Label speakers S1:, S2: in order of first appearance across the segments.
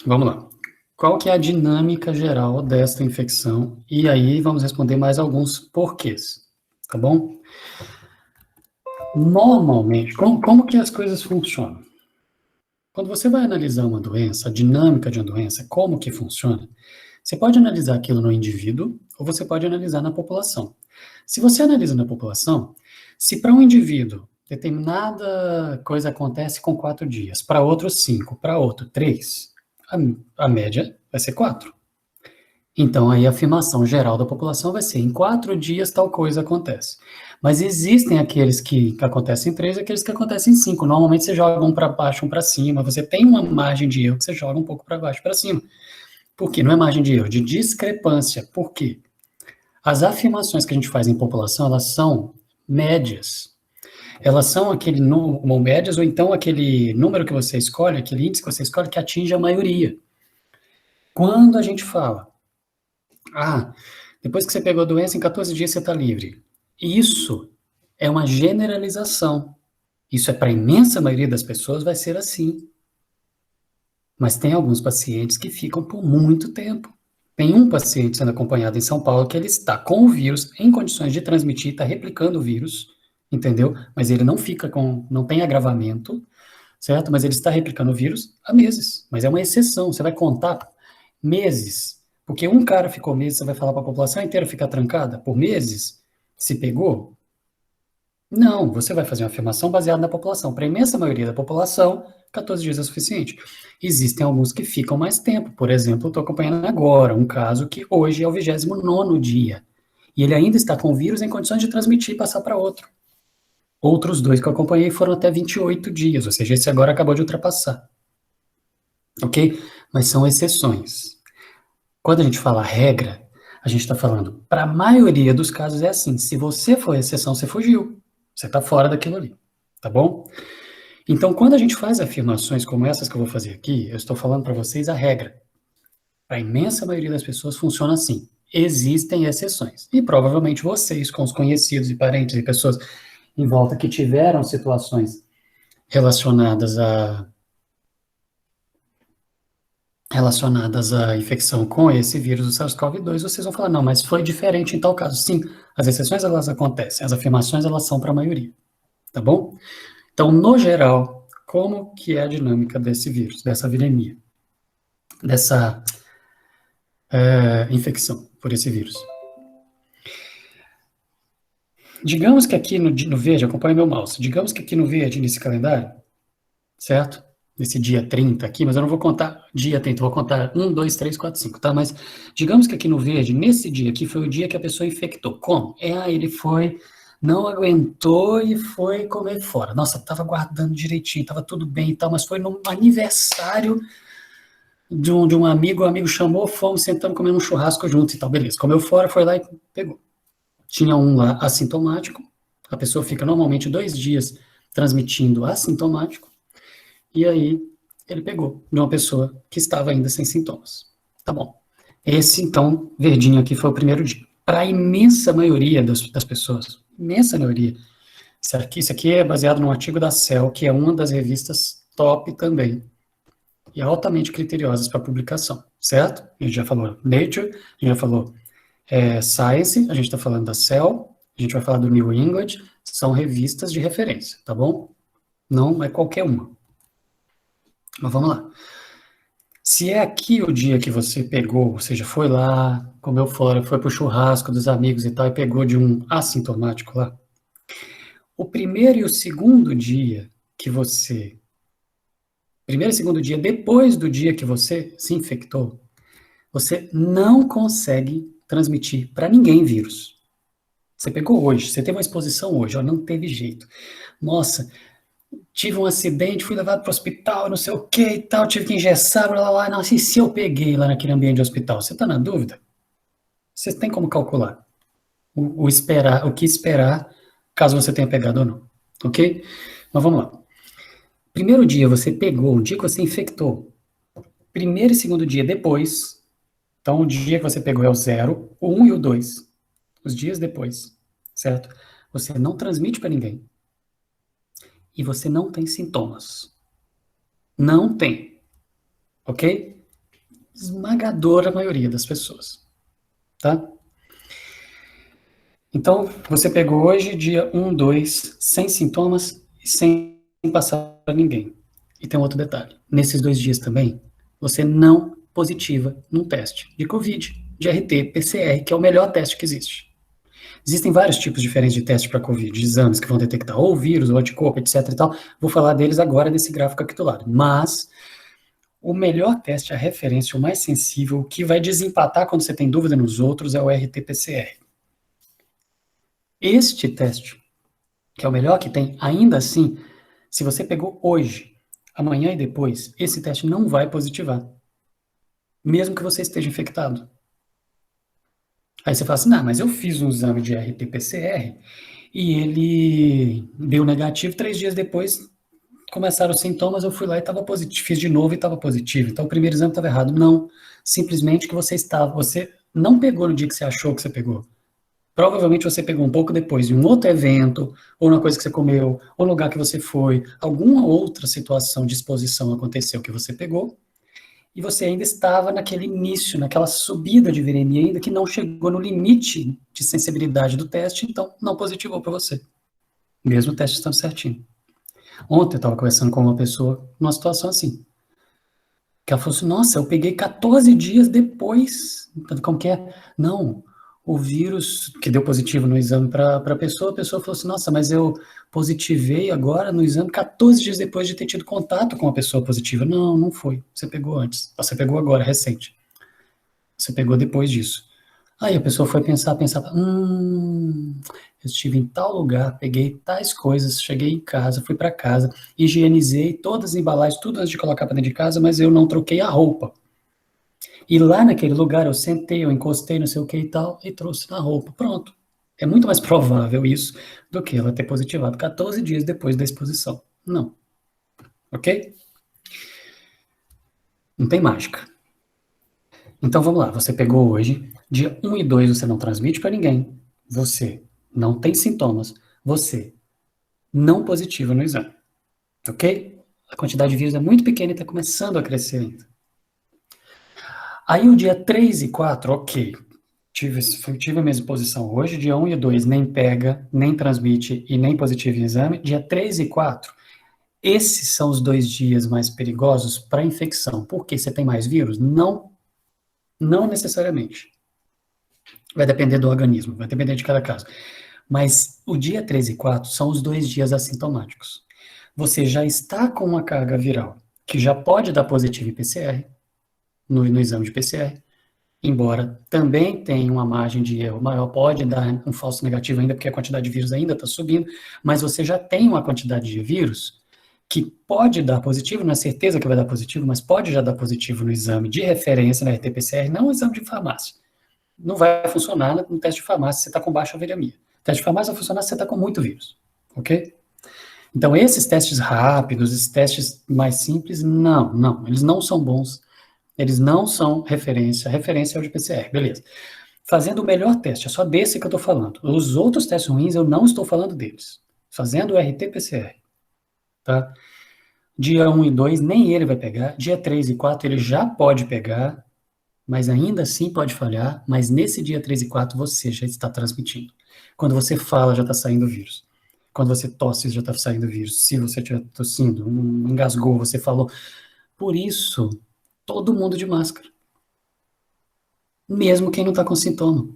S1: Vamos lá. Qual que é a dinâmica geral desta infecção? E aí vamos responder mais alguns porquês, tá bom? Normalmente, como que as coisas funcionam? Quando você vai analisar uma doença, a dinâmica de uma doença, como que funciona, você pode analisar aquilo no indivíduo ou você pode analisar na população. Se você analisa na população, se para um indivíduo determinada coisa acontece com 4 dias, para outro 5, para outro 3, a média vai ser 4. Então, aí a afirmação geral da população vai ser, em 4 dias tal coisa acontece. Mas existem aqueles que acontecem em 3 e aqueles que acontecem em 5. Normalmente você joga um para baixo, um para cima, você tem uma margem de erro que você joga um pouco para baixo, para cima. Por quê? Não é margem de erro, de discrepância. Por quê? As afirmações que a gente faz em população, elas são médias. Elas são aquele número, médias, ou então aquele número que você escolhe, aquele índice que você escolhe que atinge a maioria. Quando a gente fala, depois que você pegou a doença, em 14 dias você está livre. Isso é uma generalização. Isso é para a imensa maioria das pessoas, vai ser assim. Mas tem alguns pacientes que ficam por muito tempo. Tem um paciente sendo acompanhado em São Paulo que ele está com o vírus, em condições de transmitir, está replicando o vírus, entendeu? Mas ele não fica não tem agravamento, certo? Mas ele está replicando o vírus há meses. Mas é uma exceção, você vai contar meses. Porque um cara ficou meses, você vai falar para a população inteira ficar trancada por meses? Se pegou? Não, você vai fazer uma afirmação baseada na população. Para a imensa maioria da população, 14 dias é suficiente. Existem alguns que ficam mais tempo. Por exemplo, estou acompanhando agora um caso que hoje é o 29º dia. E ele ainda está com o vírus em condições de transmitir e passar para outro. Outros 2 que eu acompanhei foram até 28 dias, ou seja, esse agora acabou de ultrapassar. Ok? Mas são exceções. Quando a gente fala regra, a gente está falando, para a maioria dos casos é assim, se você for exceção, você fugiu, você está fora daquilo ali, tá bom? Então, quando a gente faz afirmações como essas que eu vou fazer aqui, eu estou falando para vocês a regra. Para a imensa maioria das pessoas funciona assim. Existem exceções. E provavelmente vocês, com os conhecidos e parentes e pessoas em volta que tiveram situações relacionadas à infecção com esse vírus do SARS-CoV-2, vocês vão falar, não, mas foi diferente em tal caso. Sim, as exceções, elas acontecem, as afirmações, elas são para a maioria, tá bom? Então, no geral, como que é a dinâmica desse vírus, dessa viremia, dessa infecção por esse vírus? Digamos que aqui no verde, acompanhe meu mouse, digamos que aqui no verde, nesse calendário, certo? Nesse dia 30 aqui, mas eu não vou contar dia 30, vou contar 1, 2, 3, 4, 5, tá? Mas digamos que aqui no verde, nesse dia aqui, foi o dia que a pessoa infectou. Como? Ele foi, não aguentou e foi comer fora. Nossa, tava guardando direitinho, tava tudo bem e tal, mas foi no aniversário de um amigo, o amigo chamou, fomos, sentamos, comendo um churrasco juntos e tal, beleza. Comeu fora, foi lá e pegou. Tinha um lá assintomático, a pessoa fica normalmente 2 dias transmitindo assintomático, e aí ele pegou de uma pessoa que estava ainda sem sintomas. Tá bom. Esse, então, verdinho aqui foi o primeiro dia. Para a imensa maioria das pessoas, imensa maioria, isso aqui é baseado num artigo da Cell, que é uma das revistas top também, e altamente criteriosas para publicação, certo? A gente já falou Nature, a gente já falou Science, a gente está falando da Cell, a gente vai falar do New England, são revistas de referência, tá bom? Não é qualquer uma. Mas vamos lá. Se é aqui o dia que você pegou, ou seja, foi lá, comeu fora, foi pro churrasco dos amigos e tal, e pegou de um assintomático lá, o primeiro e o segundo dia que você. Primeiro e segundo dia, depois do dia que você se infectou, você não consegue transmitir para ninguém vírus. Você pegou hoje, você teve uma exposição hoje, ó, não teve jeito. Nossa, tive um acidente, fui levado para o hospital, não sei o que e tal, tive que engessar, blá, blá, blá. Nossa, e se eu peguei lá naquele ambiente de hospital? Você está na dúvida? Você tem como calcular o que esperar, caso você tenha pegado ou não, ok? Mas vamos lá. Primeiro dia você pegou, um dia que você infectou. Primeiro e segundo dia depois, então o dia que você pegou é o 0, o 1 e o 2. Os dias depois, certo? Você não transmite para ninguém. E você não tem sintomas. Não tem. Ok? esmagadora maioria das pessoas, tá? Então, você pegou hoje, dia 1, 2, sem sintomas e sem passar para ninguém. E tem um outro detalhe. Nesses 2 dias também, você não positiva num teste de COVID, de RT-PCR, que é o melhor teste que existe. Existem vários tipos diferentes de teste para COVID, de exames que vão detectar ou vírus, ou anticorpo, etc e tal. Vou falar deles agora nesse gráfico aqui do lado. Mas o melhor teste, a referência, o mais sensível, o que vai desempatar quando você tem dúvida nos outros, é o RT-PCR. Este teste, que é o melhor que tem, ainda assim, se você pegou hoje, amanhã e depois, esse teste não vai positivar, mesmo que você esteja infectado. Aí você fala assim, não, mas eu fiz um exame de RT-PCR e ele deu negativo, 3 dias depois começaram os sintomas, eu fui lá e estava positivo, fiz de novo e estava positivo. Então o primeiro exame estava errado. Não, simplesmente que você não pegou no dia que você achou que você pegou. Provavelmente você pegou um pouco depois de um outro evento, ou uma coisa que você comeu, ou no lugar que você foi, alguma outra situação de exposição aconteceu que você pegou, e você ainda estava naquele início, naquela subida de viremia ainda que não chegou no limite de sensibilidade do teste, então não positivou para você, mesmo o teste estando certinho. Ontem eu estava conversando com uma pessoa numa situação assim, que ela falou assim, nossa, eu peguei 14 dias depois, como que é? Não, o vírus que deu positivo no exame para a pessoa falou assim, nossa, mas eu positivei agora no exame 14 dias depois de ter tido contato com a pessoa positiva. Não, não foi, você pegou antes, você pegou agora, recente, você pegou depois disso. Aí a pessoa foi pensar, eu estive em tal lugar, peguei tais coisas, cheguei em casa, fui para casa, higienizei todas as embalagens, tudo antes de colocar para dentro de casa, mas eu não troquei a roupa. E lá naquele lugar eu sentei, eu encostei, não sei o que e tal, e trouxe na roupa. Pronto. É muito mais provável isso do que ela ter positivado 14 dias depois da exposição. Não. Ok? Não tem mágica. Então vamos lá, você pegou hoje, dia 1 e 2 você não transmite para ninguém, você não tem sintomas, você não positiva no exame, ok? A quantidade de vírus é muito pequena e está começando a crescer ainda. Aí o dia 3 e 4, ok, tive a mesma posição hoje, dia 1 e 2 nem pega, nem transmite e nem positiva em exame, dia 3 e 4, esses são os 2 dias mais perigosos para infecção, porque você tem mais vírus? Não, não necessariamente. Vai depender do organismo, vai depender de cada caso. Mas o dia 3 e 4 são os 2 dias assintomáticos. Você já está com uma carga viral que já pode dar positivo em PCR, no exame de PCR, embora também tenha uma margem de erro maior, pode dar um falso negativo ainda, porque a quantidade de vírus ainda está subindo, mas você já tem uma quantidade de vírus que pode dar positivo, não é certeza que vai dar positivo, mas pode já dar positivo no exame de referência, na RT-PCR, não no exame de farmácia. Não vai funcionar no teste de farmácia se você está com baixa viremia. O teste de farmácia vai funcionar se você está com muito vírus, ok? Então, esses testes rápidos, esses testes mais simples, não, eles não são bons, eles não são referência, a referência é o de PCR, beleza. Fazendo o melhor teste, é só desse que eu estou falando. Os outros testes ruins, eu não estou falando deles. Fazendo o RT-PCR, tá? Dia 1 e 2, nem ele vai pegar. Dia 3 e 4, ele já pode pegar, mas ainda assim pode falhar, mas nesse dia 3 e 4 você já está transmitindo. Quando você fala, já está saindo vírus. Quando você tosse, já está saindo vírus. Se você estiver tossindo, engasgou, você falou. Por isso, todo mundo de máscara. Mesmo quem não está com sintoma.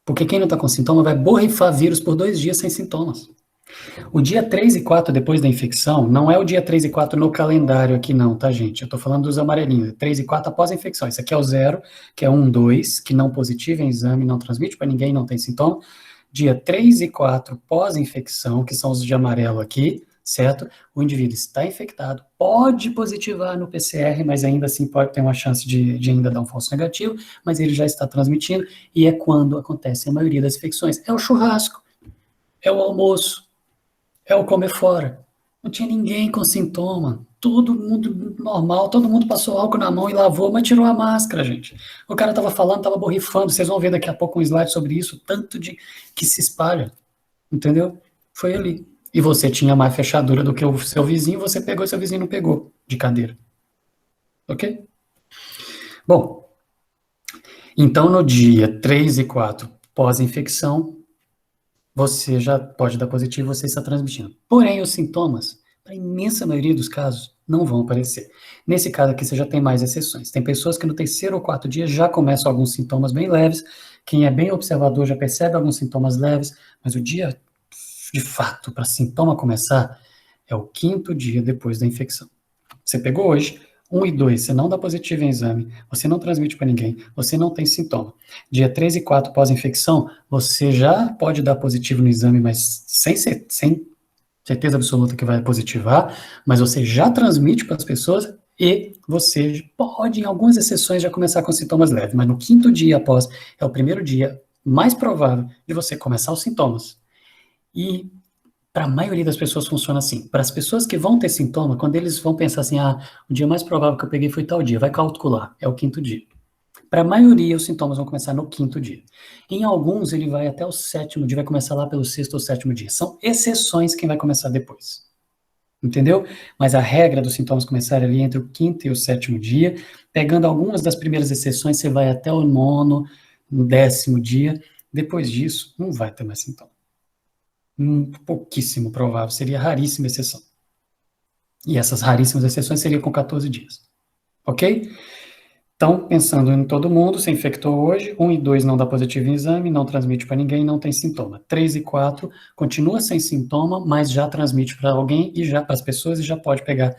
S1: Porque quem não está com sintoma vai borrifar vírus por 2 dias sem sintomas. O dia 3 e 4 depois da infecção, não é o dia 3 e 4 no calendário aqui não, tá, gente? Eu tô falando dos amarelinhos, 3 e 4 após a infecção. Esse aqui é o 0, que é 1, 2, que não positivo em exame, não transmite para ninguém, não tem sintoma. Dia 3 e 4 pós-infecção, que são os de amarelo aqui, certo? O indivíduo está infectado, pode positivar no PCR, mas ainda assim pode ter uma chance de ainda dar um falso negativo, mas ele já está transmitindo, e é quando acontece a maioria das infecções. É o churrasco, é o almoço, é o comer fora. Não tinha ninguém com sintoma. Todo mundo normal, todo mundo passou álcool na mão e lavou, mas tirou a máscara, gente. O cara tava falando, tava borrifando. Vocês vão ver daqui a pouco um slide sobre isso, tanto de que se espalha. Entendeu? Foi ali. E você tinha mais fechadura do que o seu vizinho, você pegou e seu vizinho não pegou de cadeira. Ok? Bom, Então, no dia 3 e 4 pós-infecção, você já pode dar positivo, você está transmitindo. Porém, os sintomas, para a imensa maioria dos casos, não vão aparecer. Nesse caso aqui, você já tem mais exceções. Tem pessoas que no terceiro ou quarto dia já começam alguns sintomas bem leves. Quem é bem observador já percebe alguns sintomas leves, mas o dia, de fato, para sintoma começar, é o quinto dia depois da infecção. Você pegou hoje, 1 e 2, você não dá positivo em exame, você não transmite para ninguém, você não tem sintoma. Dia 3 e 4 pós-infecção, você já pode dar positivo no exame, mas sem certeza absoluta que vai positivar, mas você já transmite para as pessoas e você pode, em algumas exceções, já começar com sintomas leves, mas no quinto dia após, é o primeiro dia mais provável de você começar os sintomas. E para a maioria das pessoas funciona assim. Para as pessoas que vão ter sintoma, quando eles vão pensar assim, o dia mais provável que eu peguei foi tal dia, vai calcular, é o quinto dia. Para a maioria, os sintomas vão começar no quinto dia. Em alguns, ele vai até o sétimo dia, vai começar lá pelo sexto ou sétimo dia. São exceções quem vai começar depois. Entendeu? Mas a regra dos sintomas começarem ali entre o quinto e o sétimo dia. Pegando algumas das primeiras exceções, você vai até o nono, no 10º dia. Depois disso, não vai ter mais sintoma. Pouquíssimo provável, seria raríssima exceção. E essas raríssimas exceções seriam com 14 dias. Ok? Então, pensando em todo mundo, você infectou hoje, 1 e 2 não dá positivo em exame, não transmite para ninguém, não tem sintoma. 3 e 4 continua sem sintoma, mas já transmite para alguém e já para as pessoas e já pode pegar,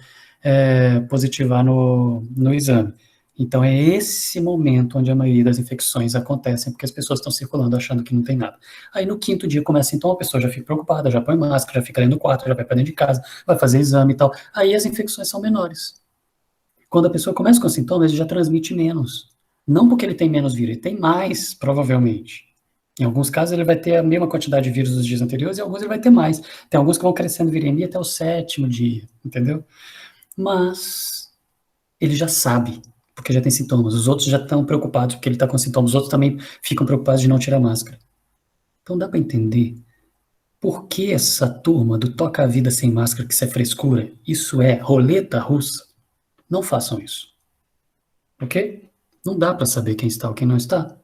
S1: positivar no exame. Então, é esse momento onde a maioria das infecções acontecem, porque as pessoas estão circulando achando que não tem nada. Aí, no quinto dia, começa sintoma, a pessoa já fica preocupada, já põe máscara, já fica dentro do quarto, já vai para dentro de casa, vai fazer exame e tal. Aí, as infecções são menores. Quando a pessoa começa com sintomas, ele já transmite menos. Não porque ele tem menos vírus, ele tem mais, provavelmente. Em alguns casos, ele vai ter a mesma quantidade de vírus dos dias anteriores, e alguns ele vai ter mais. Tem alguns que vão crescendo viremia até o 7º dia, entendeu? Mas ele já sabe, porque já tem sintomas. Os outros já estão preocupados porque ele está com sintomas. Os outros também ficam preocupados de não tirar máscara. Então dá para entender por que essa turma do toca a vida sem máscara, que isso é frescura, isso é roleta russa. Não façam isso. Ok? Não dá para saber quem está ou quem não está.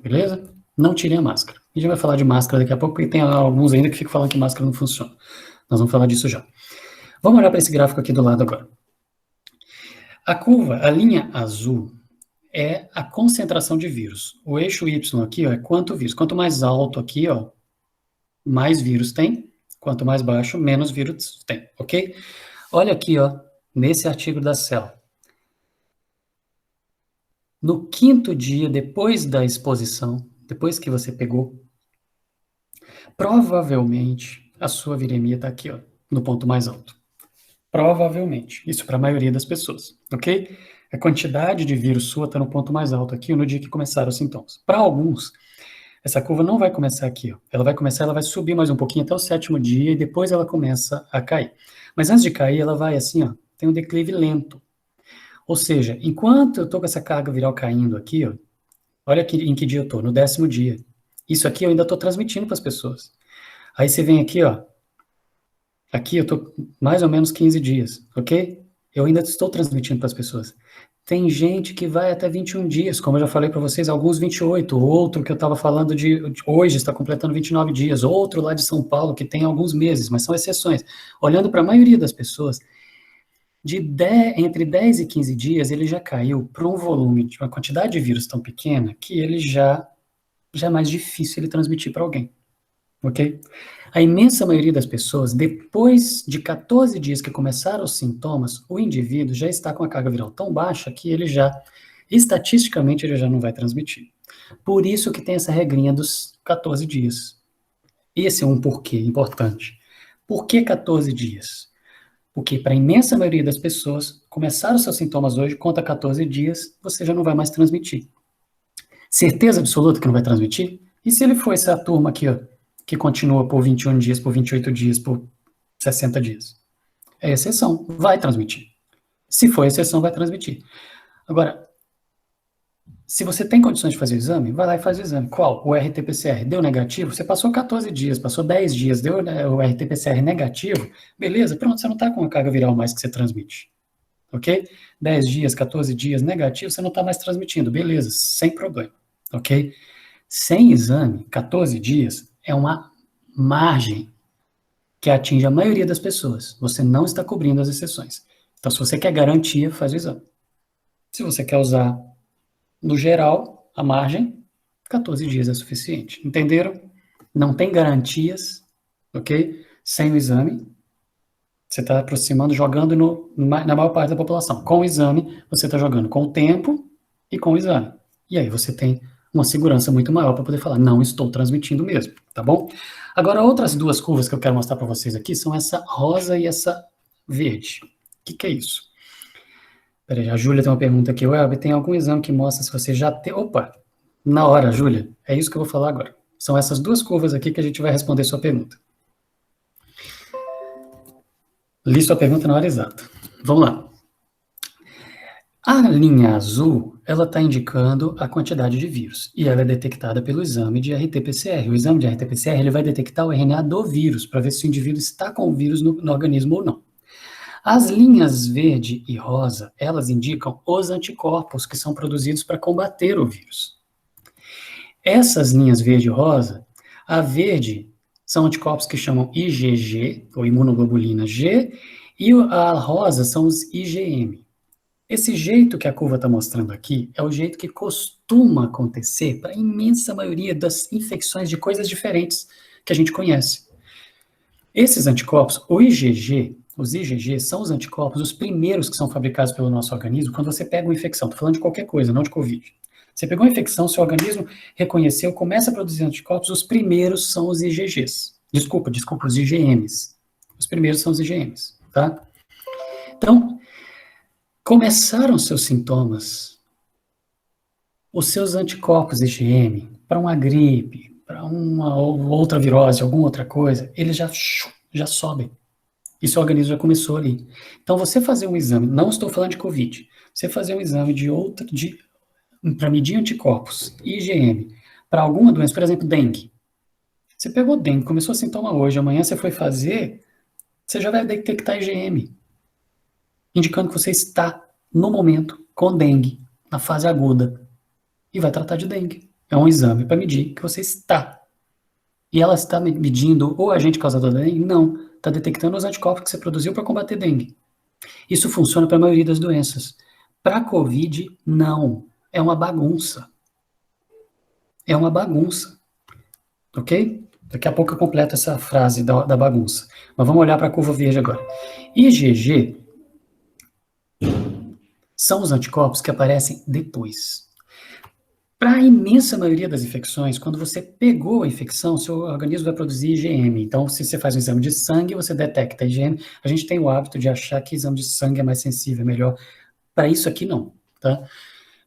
S1: Beleza? Não tirem a máscara. A gente vai falar de máscara daqui a pouco, porque tem alguns ainda que ficam falando que máscara não funciona. Nós vamos falar disso já. Vamos olhar para esse gráfico aqui do lado agora. A curva, a linha azul, é a concentração de vírus. O eixo Y aqui, ó, é quanto vírus. Quanto mais alto aqui, ó, mais vírus tem. Quanto mais baixo, menos vírus tem, ok? Olha aqui, ó, nesse artigo da Cell. No quinto dia, depois da exposição, depois que você pegou, provavelmente a sua viremia está aqui, ó, no ponto mais alto. Provavelmente. Isso para a maioria das pessoas, ok? A quantidade de vírus sua está no ponto mais alto aqui no dia que começaram os sintomas. Para alguns, essa curva não vai começar aqui, ó. Ela vai subir mais um pouquinho até o 7º dia e depois ela começa a cair. Mas antes de cair, ela vai assim, ó, tem um declive lento. Ou seja, enquanto eu estou com essa carga viral caindo aqui, ó, olha aqui em que dia eu estou, no 10º dia. Isso aqui eu ainda estou transmitindo para as pessoas. Aí você vem aqui, ó. Aqui eu estou mais ou menos 15 dias, ok? Eu ainda estou transmitindo para as pessoas. Tem gente que vai até 21 dias, como eu já falei para vocês, alguns 28, outro que eu estava falando de hoje está completando 29 dias, outro lá de São Paulo que tem alguns meses, mas são exceções. Olhando para a maioria das pessoas, entre 10 e 15 dias, ele já caiu para um volume, de uma quantidade de vírus tão pequena, que ele já é mais difícil ele transmitir para alguém, ok? A imensa maioria das pessoas, depois de 14 dias que começaram os sintomas, o indivíduo já está com a carga viral tão baixa que ele já, estatisticamente, ele já não vai transmitir. Por isso que tem essa regrinha dos 14 dias. Esse é um porquê importante. Por que 14 dias? Porque para a imensa maioria das pessoas, começaram os seus sintomas hoje, conta 14 dias, você já não vai mais transmitir. Certeza absoluta que não vai transmitir? E se ele for essa turma aqui, ó, que continua por 21 dias, por 28 dias, por 60 dias? É exceção, vai transmitir. Se for exceção, vai transmitir. Agora, se você tem condições de fazer o exame, vai lá e faz o exame. Qual? O RT-PCR deu negativo? Você passou 14 dias, passou 10 dias, deu o RT-PCR negativo, beleza, pronto, você não está com a carga viral mais que você transmite. ok? 10 dias, 14 dias negativo, você não está mais transmitindo, beleza, sem problema, ok? Sem exame, 14 dias é uma margem que atinge a maioria das pessoas. Você não está cobrindo as exceções. Então, se você quer garantia, faz o exame. Se você quer usar no geral, a margem, 14 dias é suficiente. Entenderam? Não tem garantias, ok? Sem o exame, você está aproximando, jogando na maior parte da população. Com o exame, você está jogando com o tempo e com o exame. E aí você tem uma segurança muito maior para poder falar, não estou transmitindo mesmo, tá bom? Agora, outras duas curvas que eu quero mostrar para vocês aqui são essa rosa e essa verde. O que é isso? Peraí, a Júlia tem uma pergunta aqui. Welber, tem algum exame que mostra se você já tem... Opa, na hora, Júlia. É isso que eu vou falar agora. São essas duas curvas aqui que a gente vai responder sua pergunta. Li sua pergunta na hora exata. Vamos lá. A linha azul, ela está indicando a quantidade de vírus, e ela é detectada pelo exame de RT-PCR. O exame de RT-PCR ele vai detectar o RNA do vírus, para ver se o indivíduo está com o vírus no organismo ou não. As linhas verde e rosa, elas indicam os anticorpos que são produzidos para combater o vírus. Essas linhas verde e rosa, a verde são anticorpos que chamam IgG, ou imunoglobulina G, e a rosa são os IgM. Esse jeito que a curva está mostrando aqui é o jeito que costuma acontecer para a imensa maioria das infecções de coisas diferentes que a gente conhece. Esses anticorpos, os IgG, são os anticorpos, os primeiros que são fabricados pelo nosso organismo quando você pega uma infecção. Estou falando de qualquer coisa, não de Covid. Você pegou uma infecção, seu organismo reconheceu, começa a produzir anticorpos, os primeiros são os IgGs. Desculpa, os IgMs. Os primeiros são os IgMs, tá? Então, começaram seus sintomas, os seus anticorpos IgM, para uma gripe, para uma outra virose, alguma outra coisa, eles já sobem. E seu organismo já começou ali. Então, você fazer um exame, não estou falando de Covid, você fazer um exame para medir anticorpos, IgM, para alguma doença, por exemplo, dengue. Você pegou dengue, começou a sintoma hoje, amanhã você foi fazer, você já vai detectar IgM, indicando que você está, no momento, com dengue, na fase aguda, e vai tratar de dengue. É um exame para medir que você está. E ela está medindo o agente causador da dengue? Não. Está detectando os anticorpos que você produziu para combater dengue. Isso funciona para a maioria das doenças. Para a Covid, não. É uma bagunça. É uma bagunça. Ok? Daqui a pouco eu completo essa frase da bagunça. Mas vamos olhar para a curva verde agora. IgG são os anticorpos que aparecem depois. Para a imensa maioria das infecções, quando você pegou a infecção, seu organismo vai produzir IgM. Então, se você faz um exame de sangue, você detecta IgM. A gente tem o hábito de achar que exame de sangue é mais sensível, é melhor. Para isso aqui, não, tá?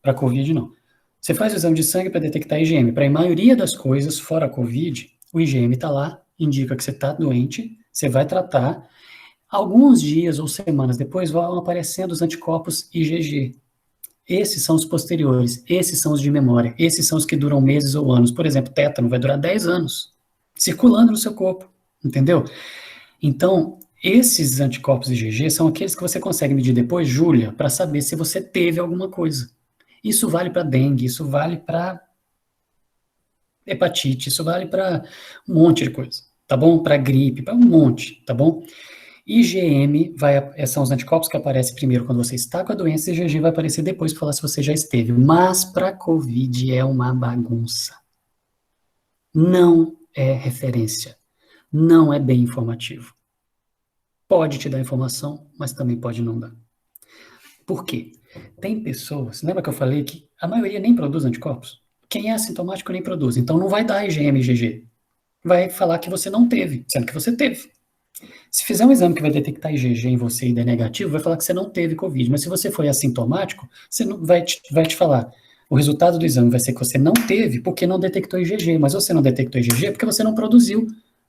S1: Para a COVID, não. Você faz o exame de sangue para detectar IgM. Para a maioria das coisas, fora a COVID, o IgM está lá, indica que você está doente, você vai tratar. Alguns dias ou semanas depois vão aparecendo os anticorpos IgG. Esses são os posteriores, esses são os de memória, esses são os que duram meses ou anos. Por exemplo, tétano vai durar 10 anos, circulando no seu corpo, entendeu? Então, esses anticorpos IgG são aqueles que você consegue medir depois, Júlia, para saber se você teve alguma coisa. Isso vale para dengue, isso vale para hepatite, isso vale para um monte de coisa, tá bom? Para gripe, para um monte, tá bom? IgM são os anticorpos que aparecem primeiro quando você está com a doença, e IgG vai aparecer depois para falar se você já esteve. Mas para COVID é uma bagunça. Não é referência. Não é bem informativo. Pode te dar informação, mas também pode não dar. Por quê? Tem pessoas, lembra que eu falei que a maioria nem produz anticorpos? Quem é assintomático nem produz. Então não vai dar IgM e IgG. Vai falar que você não teve, sendo que você teve. Se fizer um exame que vai detectar IgG em você e der negativo, vai falar que você não teve Covid. Mas se você foi assintomático, você não, vai te falar. O resultado do exame vai ser que você não teve porque não detectou IgG. Mas você não detectou IgG porque você não produziu.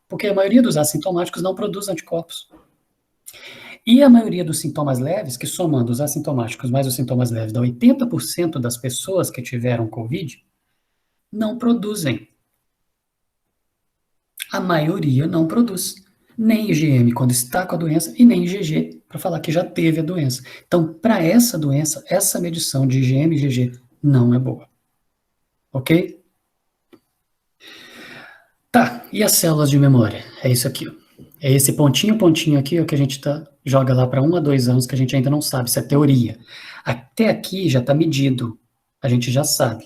S1: Porque a maioria dos assintomáticos não produz anticorpos. E a maioria dos sintomas leves, que somando os assintomáticos mais os sintomas leves, dá 80% das pessoas que tiveram Covid, não produzem. A maioria não produz. nem IgM quando está com a doença e nem IgG para falar que já teve a doença. Então, para essa doença, essa medição de IgM e IgG não é boa. Ok? Tá, e as células de memória? É isso aqui, ó. É esse pontinho aqui, ó, que a gente joga lá para 1 a 2 anos, que a gente ainda não sabe, isso é teoria. Até aqui já está medido, a gente já sabe.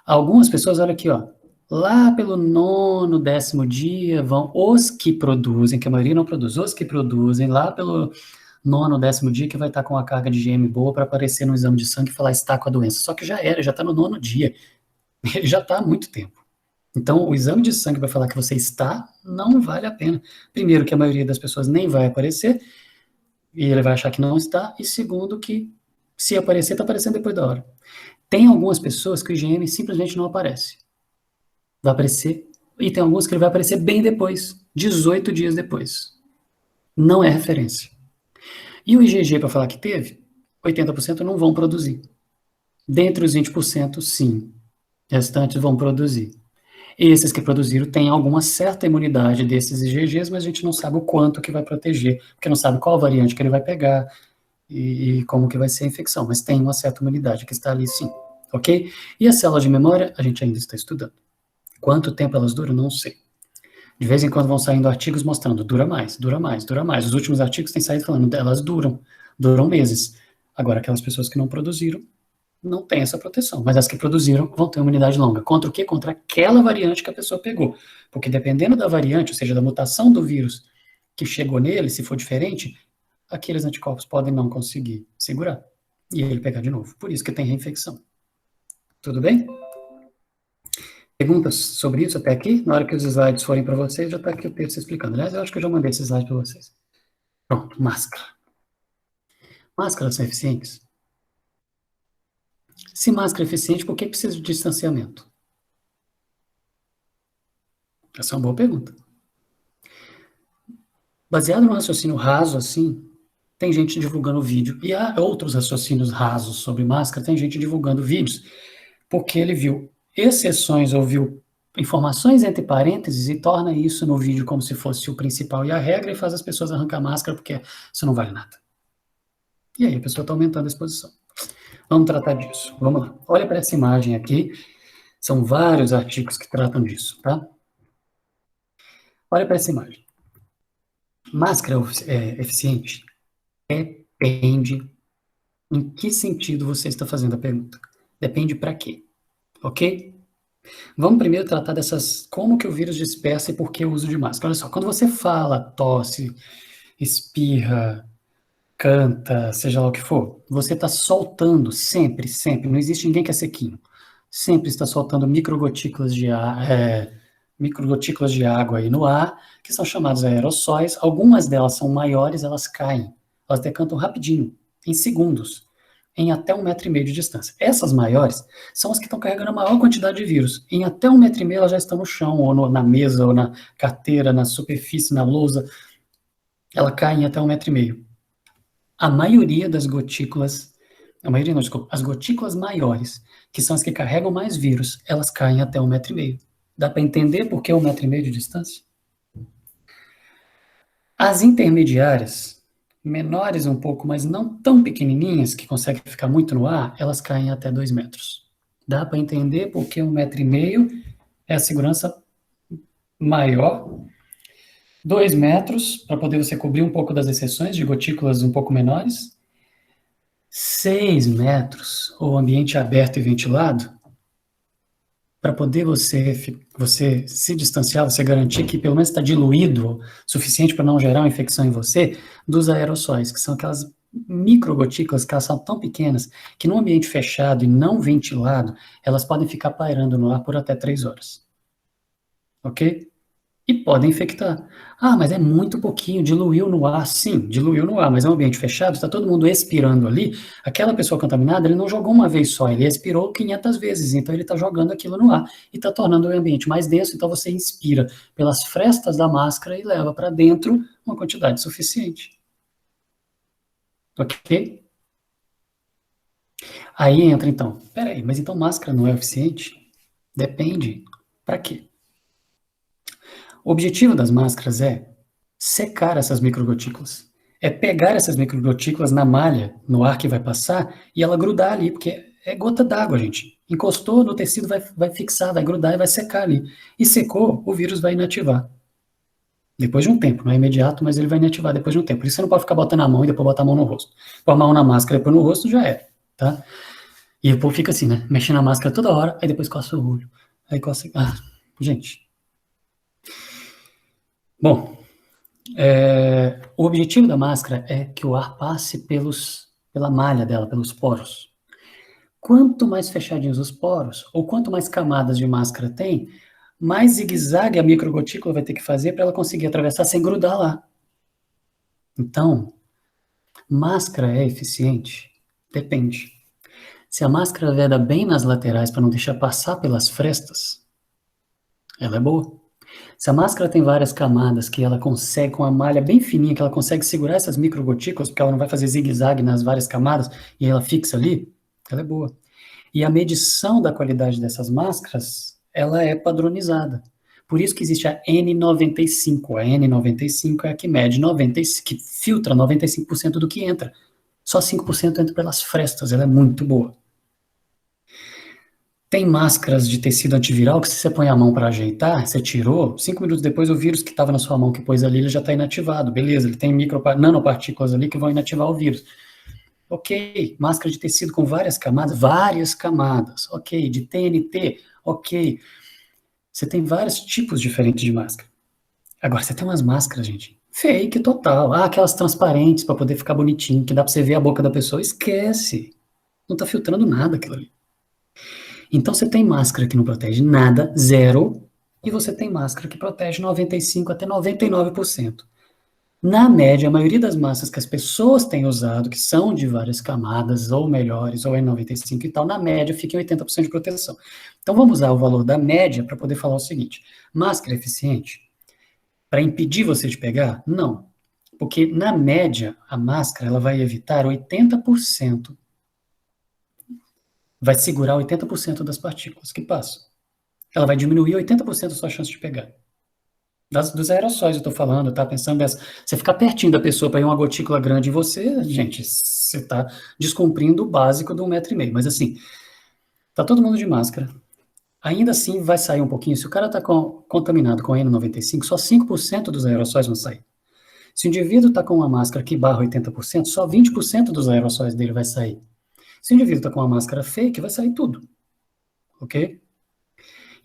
S1: Algumas pessoas, olha aqui, ó, lá pelo 9º, 10º dia, vão os que produzem, que a maioria não produz, os que produzem, lá pelo 9º, 10º dia, que vai estar com a carga de IgM boa para aparecer no exame de sangue e falar está com a doença. Só que já está no 9º dia, ele já está há muito tempo. Então, o exame de sangue vai falar que você está, não vale a pena. Primeiro, que a maioria das pessoas nem vai aparecer, e ele vai achar que não está, e segundo, que se aparecer, está aparecendo depois da hora. Tem algumas pessoas que o IgM simplesmente não aparece. Vai aparecer, e tem alguns que ele vai aparecer bem depois, 18 dias depois. Não é referência. E o IgG, para falar que teve, 80% não vão produzir. Dentre os 20%, sim. Restantes vão produzir. Esses que produziram têm alguma certa imunidade desses IgGs, mas a gente não sabe o quanto que vai proteger, porque não sabe qual variante que ele vai pegar e como que vai ser a infecção, mas tem uma certa imunidade que está ali sim, ok? E as células de memória, a gente ainda está estudando. Quanto tempo elas duram, não sei. De vez em quando vão saindo artigos mostrando, dura mais, dura mais, dura mais. Os últimos artigos têm saído falando, elas duram meses. Agora, aquelas pessoas que não produziram, não tem essa proteção, mas as que produziram vão ter uma imunidade longa. Contra o quê? Contra aquela variante que a pessoa pegou. Porque dependendo da variante, ou seja, da mutação do vírus que chegou nele, se for diferente, aqueles anticorpos podem não conseguir segurar e ele pegar de novo. Por isso que tem reinfecção. Tudo bem? Perguntas sobre isso até aqui? Na hora que os slides forem para vocês, já está aqui o texto explicando. Aliás, eu acho que eu já mandei esse slide para vocês. Pronto, máscara. Máscaras são eficientes? Se máscara é eficiente, por que precisa de distanciamento? Essa é uma boa pergunta. Baseado no raciocínio raso, assim, tem gente divulgando vídeo. E há outros raciocínios rasos sobre máscara, tem gente divulgando vídeos, porque ele viu exceções ou viu informações entre parênteses e torna isso no vídeo como se fosse o principal e a regra e faz as pessoas arrancar a máscara porque isso não vale nada. E aí a pessoa está aumentando a exposição. Vamos tratar disso. Vamos lá. Olha para essa imagem aqui. São vários artigos que tratam disso, tá? Olha para essa imagem. Máscara é eficiente? Depende em que sentido você está fazendo a pergunta. Depende para quê, ok? Vamos primeiro tratar dessas, como que o vírus dispersa e por que o uso de máscara. Olha só, quando você fala, tosse, espirra, canta, seja lá o que for, você está soltando sempre, sempre, não existe ninguém que é sequinho, sempre está soltando microgotículas de água aí no ar, que são chamados aerossóis. Algumas delas são maiores, elas caem, elas decantam rapidinho, em segundos, em até 1,5 metro de distância. Essas maiores são as que estão carregando a maior quantidade de vírus. Em até 1,5 metro elas já estão no chão, ou na mesa, ou na carteira, na superfície, na lousa. Ela cai em até 1,5 metro. A maioria das gotículas, as gotículas maiores, que são as que carregam mais vírus, elas caem até 1,5 metro. Dá para entender por que 1,5 metro de distância? As intermediárias, menores um pouco, mas não tão pequenininhas, que conseguem ficar muito no ar, elas caem até 2 metros. Dá para entender por que 1,5 metro é a segurança maior. 2 metros, para poder você cobrir um pouco das exceções de gotículas um pouco menores. 6 metros, ou ambiente aberto e ventilado, para poder você se distanciar, você garantir que pelo menos está diluído o suficiente para não gerar uma infecção em você, dos aerossóis, que são aquelas microgotículas que elas são tão pequenas que num ambiente fechado e não ventilado, elas podem ficar pairando no ar por até 3 horas. Ok? E podem infectar. Ah, mas é muito pouquinho, diluiu no ar. Sim, diluiu no ar, mas é um ambiente fechado, está todo mundo expirando ali. Aquela pessoa contaminada, ele não jogou uma vez só, ele expirou 500 vezes, então ele está jogando aquilo no ar e está tornando o ambiente mais denso, então você inspira pelas frestas da máscara e leva para dentro uma quantidade suficiente. Ok? Aí entra então, peraí, mas então máscara não é eficiente? Depende. Para quê? O objetivo das máscaras é secar essas microgotículas. É pegar essas microgotículas na malha, no ar que vai passar, e ela grudar ali, porque é gota d'água, gente. Encostou no tecido, vai fixar, vai grudar e vai secar ali. E secou, o vírus vai inativar. Depois de um tempo, não é imediato, mas ele vai inativar depois de um tempo. Por isso você não pode ficar botando a mão e depois botar a mão no rosto. Pôr a mão na máscara e depois no rosto, já é, tá? E o povo fica assim, né? Mexendo a máscara toda hora, aí depois coça o olho. Aí coça... Ah, gente. Bom, o objetivo da máscara é que o ar passe pela malha dela, pelos poros. Quanto mais fechadinhos os poros, ou quanto mais camadas de máscara tem, mais zigue-zague a microgotícula vai ter que fazer para ela conseguir atravessar sem grudar lá. Então, máscara é eficiente? Depende. Se a máscara veda bem nas laterais para não deixar passar pelas frestas, ela é boa. Se a máscara tem várias camadas que ela consegue, com a malha bem fininha, que ela consegue segurar essas microgotículas, porque ela não vai fazer zigue-zague nas várias camadas, e ela fixa ali, ela é boa. E a medição da qualidade dessas máscaras, ela é padronizada. Por isso que existe a N95. A N95 é a que mede 95, que filtra 95% do que entra. Só 5% entra pelas frestas, ela é muito boa. Tem máscaras de tecido antiviral que se você põe a mão para ajeitar, você tirou, 5 minutos depois o vírus que estava na sua mão que pôs ali, ele já está inativado, beleza, ele tem nanopartículas ali que vão inativar o vírus. Ok, máscara de tecido com várias camadas, ok, de TNT, ok. Você tem vários tipos diferentes de máscara. Agora, você tem umas máscaras, gente, fake total. Ah, aquelas transparentes para poder ficar bonitinho, que dá para você ver a boca da pessoa. Esquece. Não está filtrando nada aquilo ali. Então você tem máscara que não protege nada, zero, e você tem máscara que protege 95 até 99%. Na média, a maioria das máscaras que as pessoas têm usado, que são de várias camadas, ou melhores, ou N95 e tal, na média fica em 80% de proteção. Então vamos usar o valor da média para poder falar o seguinte: máscara eficiente? Para impedir você de pegar? Não. Porque na média, a máscara ela vai evitar 80%, vai segurar 80% das partículas que passam. Ela vai diminuir 80% da sua chance de pegar. Dos aerossóis eu estou falando, tá? Pensando nessa. Você ficar pertinho da pessoa para ir uma gotícula grande em você, gente, você está descumprindo o básico de 1,5 m. Mas assim, tá todo mundo de máscara. Ainda assim vai sair um pouquinho. Se o cara está contaminado com N95, só 5% dos aerossóis vão sair. Se o indivíduo está com uma máscara que barra 80%, só 20% dos aerossóis dele vai sair. Se o indivíduo está com uma máscara fake, vai sair tudo. Ok?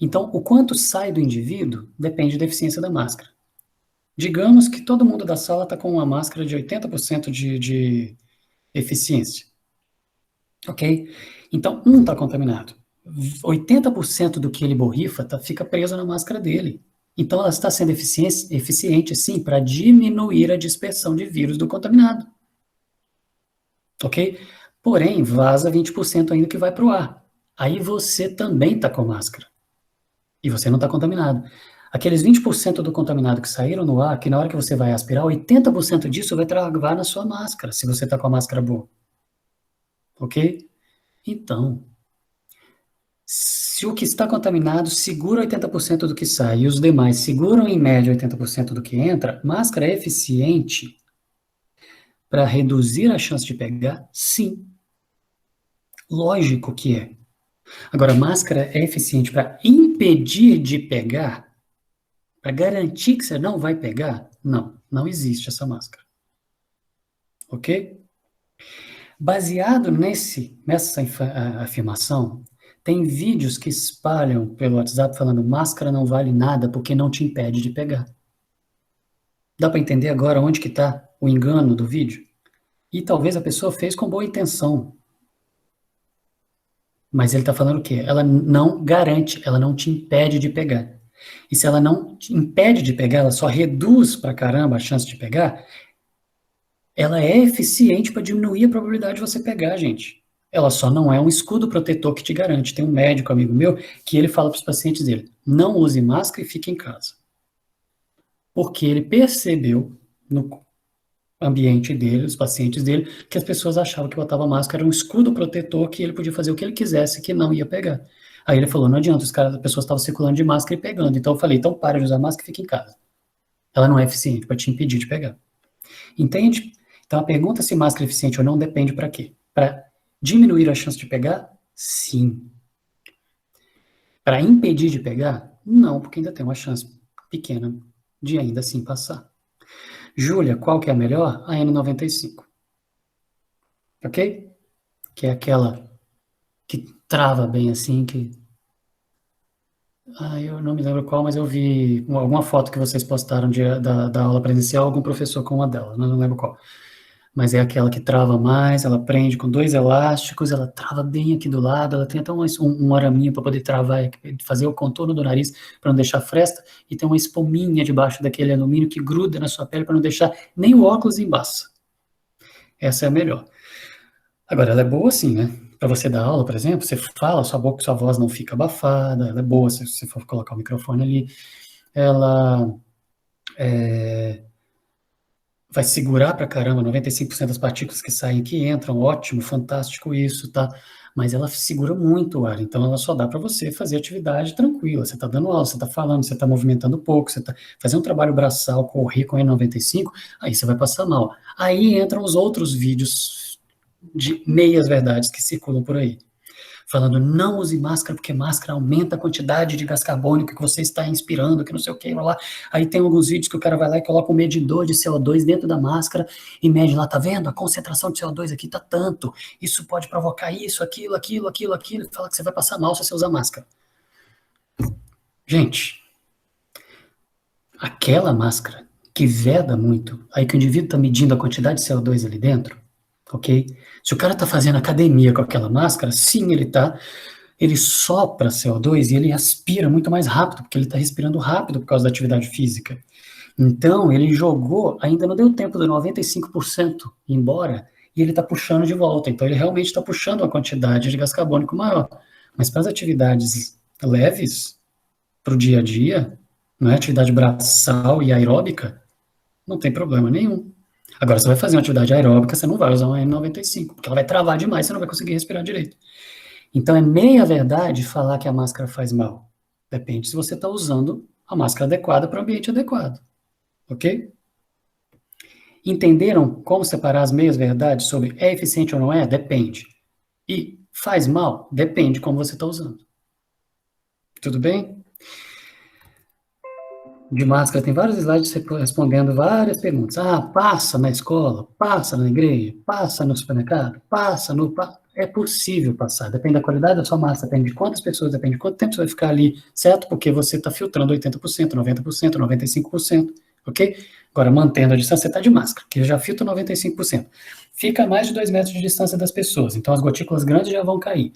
S1: Então, o quanto sai do indivíduo depende da eficiência da máscara. Digamos que todo mundo da sala está com uma máscara de 80% de eficiência. Ok? Então, um está contaminado. 80% do que ele borrifa fica preso na máscara dele. Então, ela está sendo eficiente, sim, para diminuir a dispersão de vírus do contaminado. Ok? Porém, vaza 20% ainda que vai para o ar. Aí você também está com máscara. E você não está contaminado. Aqueles 20% do contaminado que saíram no ar, que na hora que você vai aspirar, 80% disso vai travar na sua máscara, se você está com a máscara boa. Ok? Então, se o que está contaminado segura 80% do que sai e os demais seguram em média 80% do que entra, máscara é eficiente para reduzir a chance de pegar? Sim. Lógico que é. Agora, máscara é eficiente para impedir de pegar? Para garantir que você não vai pegar? Não, não existe essa máscara. Ok? Baseado nessa afirmação, tem vídeos que espalham pelo WhatsApp falando máscara não vale nada porque não te impede de pegar. Dá para entender agora onde que está o engano do vídeo? E talvez a pessoa fez com boa intenção. Mas ele está falando o quê? Ela não garante, ela não te impede de pegar. E se ela não te impede de pegar, ela só reduz pra caramba a chance de pegar, ela é eficiente para diminuir a probabilidade de você pegar, gente. Ela só não é um escudo protetor que te garante. Tem um médico amigo meu que ele fala para os pacientes dele: não use máscara e fique em casa. Porque ele percebeu no ambiente dele, os pacientes dele, que as pessoas achavam que botava máscara era um escudo protetor que ele podia fazer o que ele quisesse que não ia pegar. Aí ele falou: não adianta, as pessoas estavam circulando de máscara e pegando. Então eu falei: então para de usar máscara e fique em casa. ela não é eficiente para te impedir de pegar. Entende? Então, a pergunta se máscara é eficiente ou não depende para quê? Para diminuir a chance de pegar? Sim. Para impedir de pegar? Não, porque ainda tem uma chance pequena de ainda assim passar. Júlia, qual que é a melhor? A N95. Ok? Que é aquela que trava bem assim, que... eu não me lembro qual, mas eu vi alguma foto que vocês postaram da aula presencial, algum professor com uma delas, não lembro qual. Mas é aquela que trava mais, ela prende com 2 elásticos, ela trava bem aqui do lado, ela tem até um araminho para poder travar, fazer o contorno do nariz para não deixar fresta, e tem uma espuminha debaixo daquele alumínio que gruda na sua pele para não deixar nem o óculos embaça. Essa é a melhor. Agora, ela é boa assim, né? Para você dar aula, por exemplo, você fala, sua boca, sua voz não fica abafada, ela é boa se você for colocar o microfone ali, ela vai segurar pra caramba, 95% das partículas que saem aqui entram, ótimo, fantástico isso, tá? Mas ela segura muito o ar, então ela só dá para você fazer atividade tranquila. Você está dando aula, você está falando, você está movimentando pouco, você está fazendo um trabalho braçal, correr com N95, aí você vai passar mal. Aí entram os outros vídeos de meias verdades que circulam por aí, falando não use máscara porque máscara aumenta a quantidade de gás carbônico que você está inspirando, que não sei o que, lá. Aí tem alguns vídeos que o cara vai lá e coloca um medidor de CO2 dentro da máscara e mede lá, tá vendo? A concentração de CO2 aqui tá tanto, isso pode provocar isso, aquilo, e fala que você vai passar mal se você usar máscara. Gente, aquela máscara que veda muito, aí que o indivíduo está medindo a quantidade de CO2 ali dentro, ok? Se o cara está fazendo academia com aquela máscara, sim, ele sopra CO2 e ele aspira muito mais rápido, porque ele está respirando rápido por causa da atividade física. Então, ele jogou, ainda não deu tempo de 95% embora, e ele está puxando de volta. Então, ele realmente está puxando uma quantidade de gás carbônico maior. Mas para as atividades leves, para o dia a dia, não é atividade braçal e aeróbica, não tem problema nenhum. Agora, você vai fazer uma atividade aeróbica, você não vai usar uma N95, porque ela vai travar demais, você não vai conseguir respirar direito. Então, é meia verdade falar que a máscara faz mal. Depende se você está usando a máscara adequada para o ambiente adequado. Ok? Entenderam como separar as meias verdades sobre é eficiente ou não é? Depende. E faz mal? Depende como você está usando. Tudo bem? De máscara tem vários slides respondendo várias perguntas. Passa na escola, passa na igreja, passa no supermercado, passa no... É possível passar, depende da qualidade da sua máscara, depende de quantas pessoas, depende de quanto tempo você vai ficar ali, certo? Porque você está filtrando 80%, 90%, 95%, ok? Agora, mantendo a distância, você está de máscara, que já filtra 95%. Fica a mais de 2 metros de distância das pessoas, então as gotículas grandes já vão cair.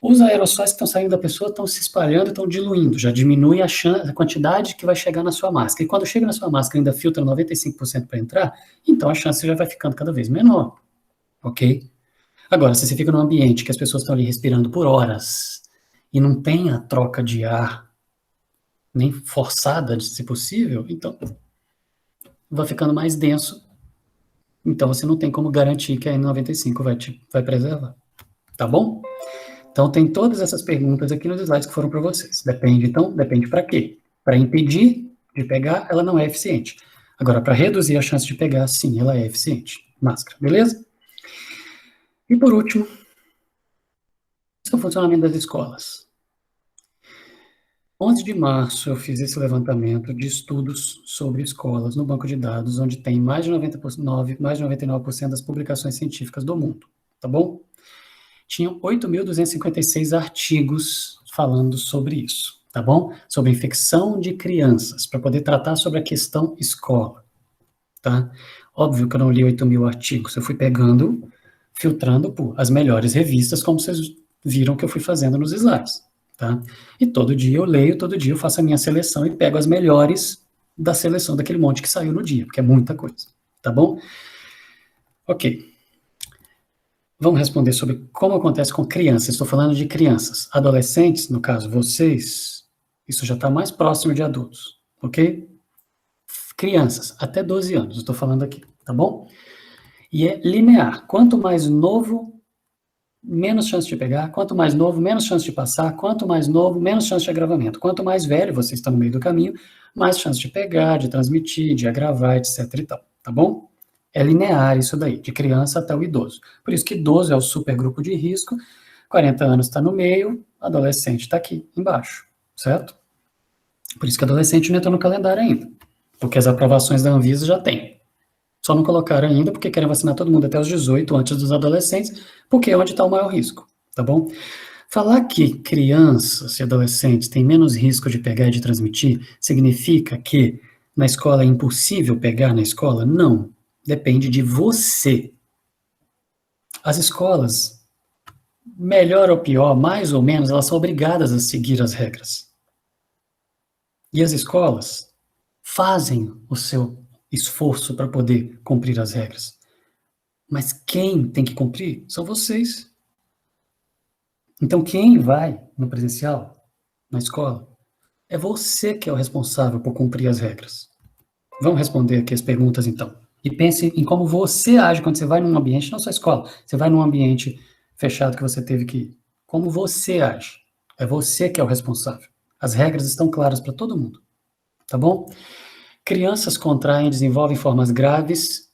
S1: Os aerossóis que estão saindo da pessoa estão se espalhando, estão diluindo, já diminui a quantidade que vai chegar na sua máscara. E quando chega na sua máscara ainda filtra 95% para entrar, então a chance já vai ficando cada vez menor, ok? Agora, se você fica num ambiente que as pessoas estão ali respirando por horas e não tem a troca de ar nem forçada, se possível, então vai ficando mais denso. Então você não tem como garantir que a N95 vai preservar. Tá bom? Então tem todas essas perguntas aqui nos slides que foram para vocês. Depende para quê? Para impedir de pegar, ela não é eficiente. Agora, para reduzir a chance de pegar, sim, ela é eficiente. Máscara, beleza? E por último, esse é o funcionamento das escolas. 11 de março eu fiz esse levantamento de estudos sobre escolas no banco de dados, onde tem mais de 99% das publicações científicas do mundo, tá bom? Tinham 8.256 artigos falando sobre isso, tá bom? Sobre infecção de crianças, para poder tratar sobre a questão escola, tá? Óbvio que eu não li 8.000 artigos, eu fui pegando, filtrando por as melhores revistas, como vocês viram que eu fui fazendo nos slides, tá? E todo dia eu leio, todo dia eu faço a minha seleção e pego as melhores da seleção daquele monte que saiu no dia, porque é muita coisa, tá bom? Ok. Vamos responder sobre como acontece com crianças. Estou falando de crianças. Adolescentes, no caso, vocês, isso já está mais próximo de adultos, ok? Crianças, até 12 anos, estou falando aqui, tá bom? E é linear. Quanto mais novo menos chance de pegar. Quanto mais novo, menos chance de passar. Quanto mais novo, menos chance de agravamento. Quanto mais velho você está no meio do caminho, mais chance de pegar, de transmitir, de agravar, etc e tal, tá bom? É linear isso daí, de criança até o idoso. Por isso que idoso é o supergrupo de risco, 40 anos está no meio, adolescente está aqui embaixo, certo? Por isso que adolescente não entra no calendário ainda, porque as aprovações da Anvisa já tem. Só não colocaram ainda porque querem vacinar todo mundo até os 18, antes dos adolescentes, porque é onde está o maior risco, tá bom? Falar que crianças e adolescentes têm menos risco de pegar e de transmitir, significa que na escola é impossível pegar na escola? Não. Depende de você. As escolas, melhor ou pior, mais ou menos, elas são obrigadas a seguir as regras. E as escolas fazem o seu esforço para poder cumprir as regras. Mas quem tem que cumprir são vocês. Então, quem vai no presencial, na escola, é você que é o responsável por cumprir as regras. Vamos responder aqui as perguntas, então. E pense em como você age quando você vai num ambiente, não só escola, você vai num ambiente fechado que você teve que ir. Como você age. É você que é o responsável. As regras estão claras para todo mundo. Tá bom? Crianças contraem e desenvolvem formas graves.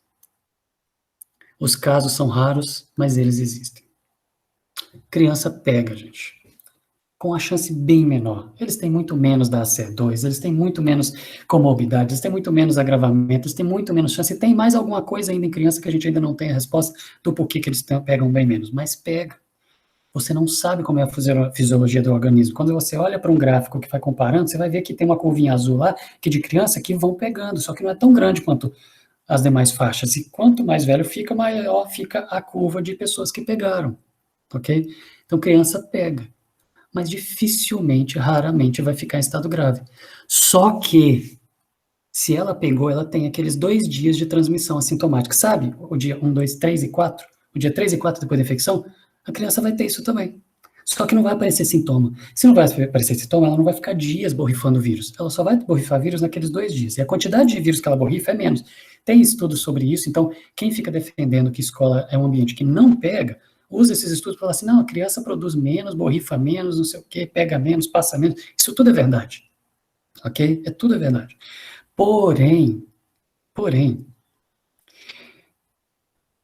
S1: Os casos são raros, mas eles existem. Criança pega, gente, com a chance bem menor. Eles têm muito menos da ACE2, eles têm muito menos comorbidades, eles têm muito menos agravamento, eles têm muito menos chance. E tem mais alguma coisa ainda em criança que a gente ainda não tem a resposta do porquê que eles pegam bem menos. Mas pega. Você não sabe como é a fisiologia do organismo. Quando você olha para um gráfico que vai comparando, você vai ver que tem uma curvinha azul lá, que de criança que vão pegando, só que não é tão grande quanto as demais faixas. E quanto mais velho fica, maior fica a curva de pessoas que pegaram, ok? Então, criança pega, mas dificilmente, raramente vai ficar em estado grave. Só que, se ela pegou, ela tem aqueles 2 dias de transmissão assintomática, sabe? O dia 1, 2, 3 e 4, o dia 3 e 4 depois da infecção, a criança vai ter isso também. Só que não vai aparecer sintoma. Se não vai aparecer sintoma, ela não vai ficar dias borrifando vírus. Ela só vai borrifar vírus naqueles 2 dias. E a quantidade de vírus que ela borrifa é menos. Tem estudos sobre isso, então quem fica defendendo que escola é um ambiente que não pega, usa esses estudos para falar assim, não, a criança produz menos, borrifa menos, não sei o quê, pega menos, passa menos. Isso tudo é verdade. Ok? Tudo é verdade. Porém,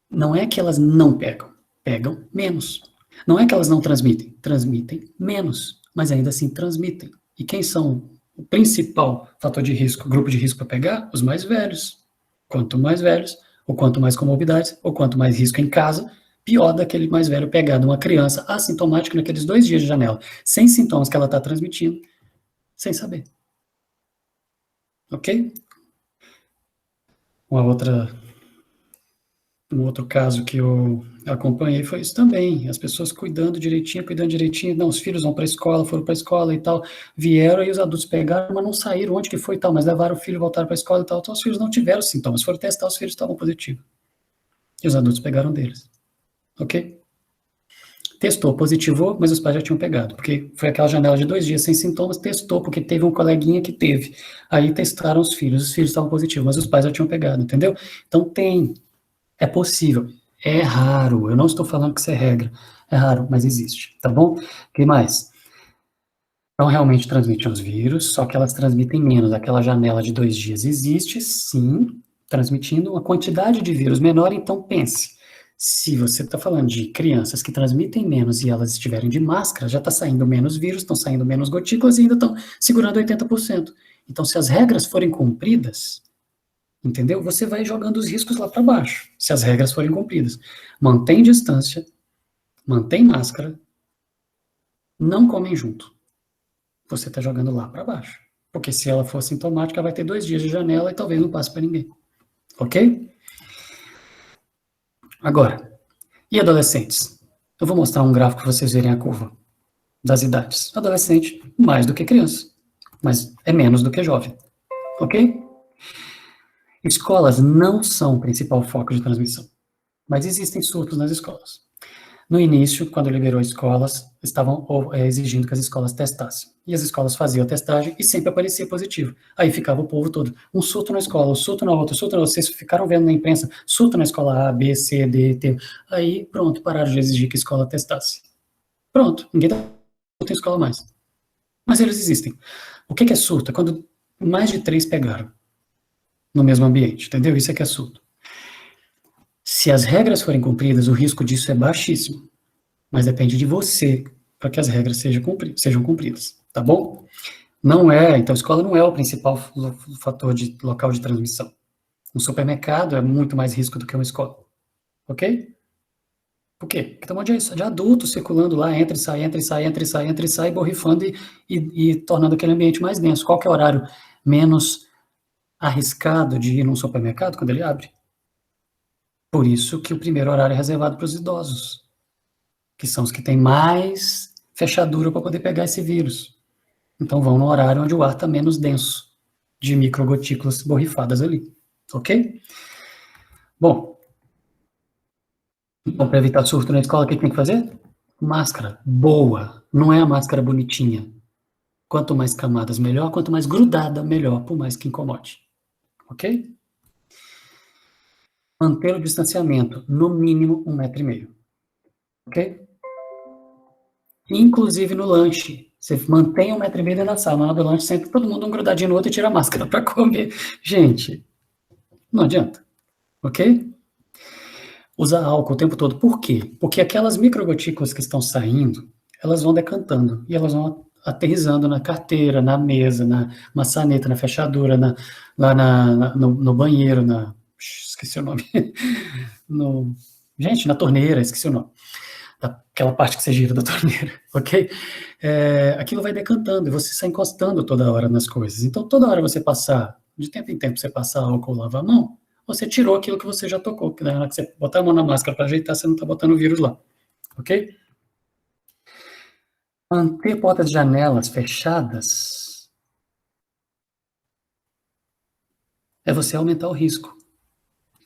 S1: não é que elas não pegam. Pegam menos. Não é que elas não transmitem, transmitem menos, mas ainda assim transmitem. E quem são o principal fator de risco, grupo de risco para pegar? Os mais velhos. Quanto mais velhos, ou quanto mais comorbidades, ou quanto mais risco em casa, pior daquele mais velho pegar de uma criança assintomática naqueles 2 dias de janela, sem sintomas que ela está transmitindo, sem saber. Ok? Um outro caso que eu acompanhei foi isso também, as pessoas cuidando direitinho, não, os filhos vão para a escola, foram para a escola e tal, vieram e os adultos pegaram, mas não saíram, onde que foi e tal, mas levaram o filho, voltaram para a escola e tal, então os filhos não tiveram sintomas, foram testar, os filhos estavam positivos, e os adultos pegaram deles, ok? Testou, positivou, mas os pais já tinham pegado, porque foi aquela janela de 2 dias sem sintomas, testou, porque teve um coleguinha que teve, aí testaram os filhos estavam positivos, mas os pais já tinham pegado, entendeu? Então é possível, é raro, eu não estou falando que isso é regra, é raro, mas existe, tá bom? O que mais? Então, realmente transmitem os vírus, só que elas transmitem menos. Aquela janela de 2 dias existe, sim, transmitindo uma quantidade de vírus menor, então pense, se você está falando de crianças que transmitem menos e elas estiverem de máscara, já está saindo menos vírus, estão saindo menos gotículas e ainda estão segurando 80%. Então, se as regras forem cumpridas, entendeu? Você vai jogando os riscos lá para baixo, se as regras forem cumpridas. Mantém distância, mantém máscara, não comem junto. Você está jogando lá para baixo. Porque se ela for sintomática, vai ter 2 dias de janela e talvez não passe para ninguém. Ok? Agora, e adolescentes? Eu vou mostrar um gráfico para vocês verem a curva das idades. Adolescente, mais do que criança, mas é menos do que jovem. Ok? Escolas não são o principal foco de transmissão, mas existem surtos nas escolas. No início, quando liberou escolas, estavam exigindo que as escolas testassem. E as escolas faziam a testagem e sempre aparecia positivo. Aí ficava o povo todo, um surto na escola, um surto na outra, um surto na outra. Vocês ficaram vendo na imprensa, surto na escola A, B, C, D, T. Aí, pronto, pararam de exigir que a escola testasse. Pronto, ninguém tem escola mais. Mas eles existem. O que é surto? É quando mais de 3 pegaram no mesmo ambiente, entendeu? Isso é que é surto. Se as regras forem cumpridas, o risco disso é baixíssimo. Mas depende de você para que as regras sejam cumpridas, tá bom? Não é, então a escola não é o principal fator de local de transmissão. Um supermercado é muito mais risco do que uma escola, ok? Por quê? Porque tem um monte de adultos circulando lá, entra e sai, entra e sai, entra e sai, entra e sai, borrifando e tornando aquele ambiente mais denso. Qual que é o horário menos arriscado de ir num supermercado quando ele abre? Por isso que o primeiro horário é reservado para os idosos, que são os que têm mais fechadura para poder pegar esse vírus. Então vão no horário onde o ar está menos denso, de microgotículas borrifadas ali, ok? Bom, então para evitar surto na escola, o que tem que fazer? Máscara boa, não é a máscara bonitinha. Quanto mais camadas, melhor. Quanto mais grudada, melhor, por mais que incomode. Ok? Manter o distanciamento, no mínimo 1,5 m. Ok? Inclusive no lanche. Você mantém 1,5 m dentro da sala. Na hora do lanche, sempre todo mundo um grudadinho no outro e tira a máscara para comer. Gente, não adianta. Ok? Usar álcool o tempo todo. Por quê? Porque aquelas microgotículas que estão saindo, elas vão decantando e elas vão aterrissando na carteira, na mesa, na maçaneta, na fechadura, lá no banheiro, esqueci o nome. Gente, na torneira, esqueci o nome. Aquela parte que você gira da torneira, ok? Aquilo vai decantando e você sai encostando toda hora nas coisas. Então, toda hora você passar, de tempo em tempo você passar álcool, lavar a mão, você tirou aquilo que você já tocou, que na hora que você botar a mão na máscara para ajeitar, você não está botando o vírus lá, ok? Manter portas e janelas fechadas é você aumentar o risco.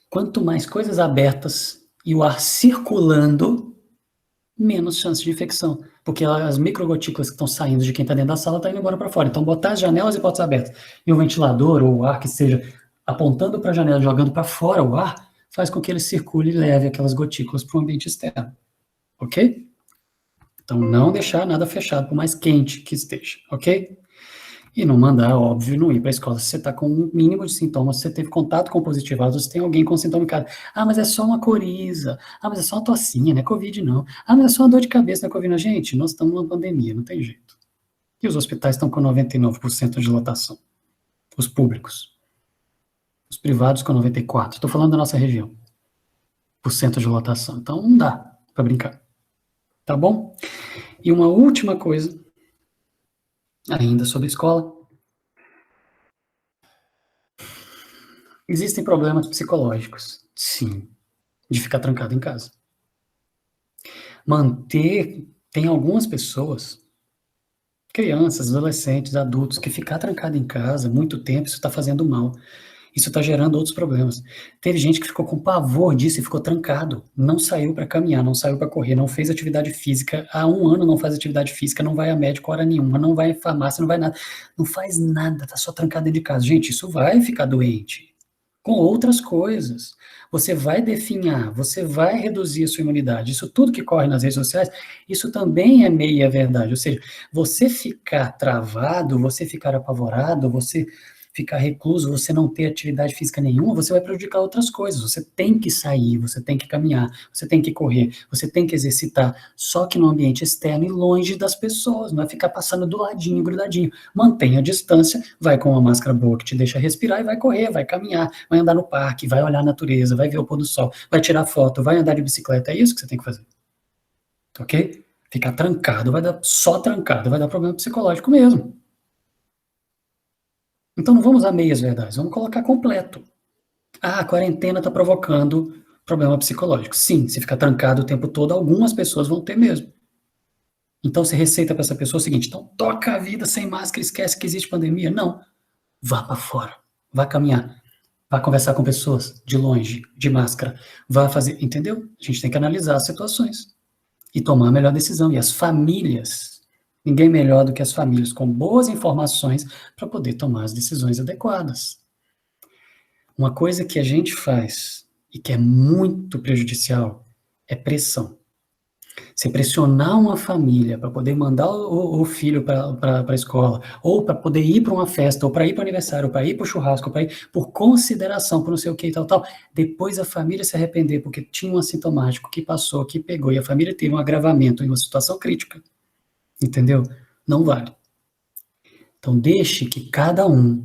S1: Quanto mais coisas abertas e o ar circulando, menos chance de infecção, porque as microgotículas que estão saindo de quem está dentro da sala estão indo embora para fora. Então, botar as janelas e portas abertas e o ventilador ou o ar que seja apontando para a janela, jogando para fora o ar, faz com que ele circule e leve aquelas gotículas para o ambiente externo, ok? Então, não deixar nada fechado, por mais quente que esteja, ok? E não mandar, óbvio, não ir para a escola se você está com um mínimo de sintomas, se você teve contato com positivado, se tem alguém com sintoma em casa. Ah, mas é só uma coriza. Ah, mas é só uma tossinha, não é Covid, não. Ah, mas é só uma dor de cabeça, não é Covid, não. Gente, nós estamos numa pandemia, não tem jeito. E os hospitais estão com 99% de lotação. Os públicos. Os privados com 94%. Estou falando da nossa região. Por cento de lotação. Então, não dá para brincar. Tá bom? E uma última coisa, ainda sobre escola. Existem problemas psicológicos, sim, de ficar trancado em casa. Tem algumas pessoas, crianças, adolescentes, adultos, que ficar trancado em casa muito tempo, isso está fazendo mal. Isso está gerando outros problemas. Teve gente que ficou com pavor disso e ficou trancado. Não saiu para caminhar, não saiu para correr, não fez atividade física. Há 1 ano não faz atividade física, não vai a médico hora nenhuma, não vai em farmácia, não vai nada. Não faz nada, tá só trancado dentro de casa. Gente, isso vai ficar doente. Com outras coisas. Você vai definhar, você vai reduzir a sua imunidade. Isso tudo que corre nas redes sociais, isso também é meia verdade. Ou seja, você ficar travado, você ficar apavorado, você ficar recluso, você não ter atividade física nenhuma, você vai prejudicar outras coisas. Você tem que sair, você tem que caminhar, você tem que correr, você tem que exercitar, só que no ambiente externo e longe das pessoas, não é ficar passando do ladinho, grudadinho. Mantenha a distância, vai com uma máscara boa que te deixa respirar e vai correr, vai caminhar, vai andar no parque, vai olhar a natureza, vai ver o pôr do sol, vai tirar foto, vai andar de bicicleta, é isso que você tem que fazer. Ok? Ficar trancado, só trancado, vai dar problema psicológico mesmo. Então não vamos usar meias verdades, vamos colocar completo. Ah, a quarentena está provocando problema psicológico. Sim, se ficar trancado o tempo todo, algumas pessoas vão ter mesmo. Então você receita para essa pessoa o seguinte, então toca a vida sem máscara, esquece que existe pandemia. Não, vá para fora, vá caminhar, vá conversar com pessoas de longe, de máscara, vá fazer, entendeu? A gente tem que analisar as situações. e tomar a melhor decisão. E as famílias, ninguém melhor do que as famílias, com boas informações, para poder tomar as decisões adequadas. Uma coisa que a gente faz e que é muito prejudicial é pressão. Você pressionar uma família para poder mandar o filho para a escola, ou para poder ir para uma festa, ou para ir para o aniversário, ou para ir para o churrasco, ou para ir por consideração, por não sei o que e tal, tal, depois a família se arrepender porque tinha um assintomático que passou, que pegou, e a família teve um agravamento em uma situação crítica, entendeu? Não vale. Então deixe que cada um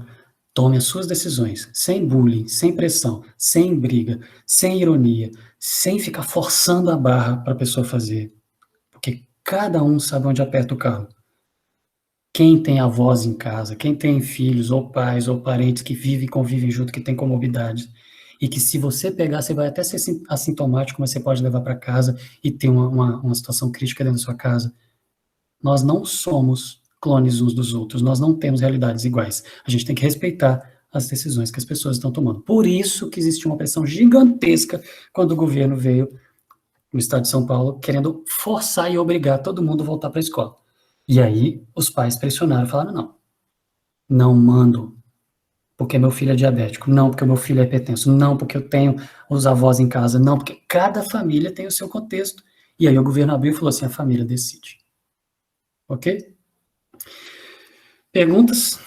S1: tome as suas decisões, sem bullying, sem pressão, sem briga, sem ironia, sem ficar forçando a barra para a pessoa fazer. Porque cada um sabe onde aperta o calo. Quem tem avós em casa, quem tem filhos, ou pais, ou parentes que vivem e convivem junto, que tem comorbidades, e que se você pegar, você vai até ser assintomático, mas você pode levar para casa e ter uma situação crítica dentro da sua casa. Nós não somos clones uns dos outros, nós não temos realidades iguais. A gente tem que respeitar as decisões que as pessoas estão tomando. Por isso que existiu uma pressão gigantesca quando o governo veio no estado de São Paulo, querendo forçar e obrigar todo mundo a voltar para a escola. E aí os pais pressionaram, falaram, não, não mando porque meu filho é diabético, não porque meu filho é hipertenso, não porque eu tenho os avós em casa, não, porque cada família tem o seu contexto. E aí o governo abriu e falou assim, a família decide. Ok? Perguntas?